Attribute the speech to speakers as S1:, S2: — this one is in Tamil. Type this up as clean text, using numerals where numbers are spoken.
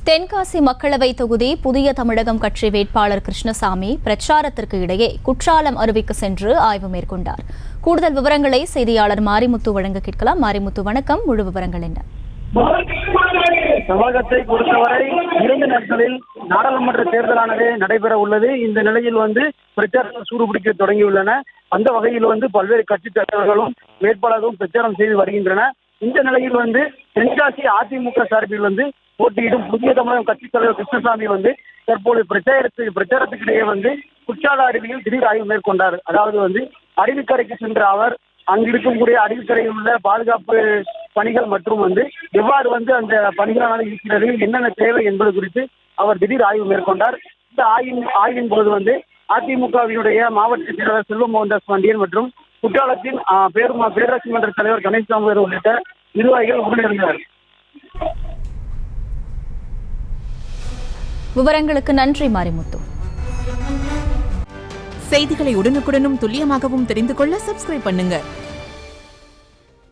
S1: தென்காசி மக்களவை தொகுதி புதிய தமிழகம் கட்சி வேட்பாளர் கிருஷ்ணசாமி பிரச்சாரத்திற்கு இடையே குற்றாலம் அருவிக்கு சென்று ஆய்வு மேற்கொண்டார். கூடுதல் விவரங்களை செய்தியாளர் மாரிமுத்து வழங்க கேட்கலாம். மாரிமுத்து, வணக்கம். முழு விவரங்கள் என்ன?
S2: தமிழகத்தை பொறுத்தவரை 2 நாட்களில் நாடாளுமன்ற தேர்தலானது நடைபெற உள்ளது. இந்த நிலையில் பிரச்சாரங்கள் சூடுபிடிக்க தொடங்கியுள்ளன. அந்த வகையில் பல்வேறு கட்சி தலைவர்களும் வேட்பாளர்களும் பிரச்சாரம் செய்து வருகின்றன. இந்த நிலையில் தென்காசி அதிமுக சார்பில் போட்டியிடும் புதிய தமிழகம் கட்சித் தலைவர் கிருஷ்ணசாமி தற்போது பிரச்சாரத்துக்கு இடையே குற்றால அருவியில் திடீர் ஆய்வு மேற்கொண்டார். அதாவது அருவிக்கரைக்கு சென்ற அவர் அங்கிருக்கக்கூடிய அருவிக்கரையில் உள்ள பாதுகாப்பு பணிகள் மற்றும் எவ்வாறு அந்த பணிகளானது இருக்கிறது, என்னென்ன தேவை என்பது குறித்து அவர் திடீர் ஆய்வு மேற்கொண்டார். இந்த ஆய்வின் போது அதிமுகவினுடைய மாவட்ட செயலாளர் செல்வ மோகன்தாஸ் பாண்டியன் மற்றும் குற்றாலத்தின் பேரூராட்சி மன்ற தலைவர் கணேசசாமி உள்ளிட்ட நிர்வாகிகள் உடனிருந்தனர்.
S1: விவரங்களுக்கு நன்றி மாரிமுத்து.
S3: செய்திகளை உடனுக்குடனும் துல்லியமாகவும் தெரிந்து கொள்ள சப்ஸ்கிரைப் பண்ணுங்க.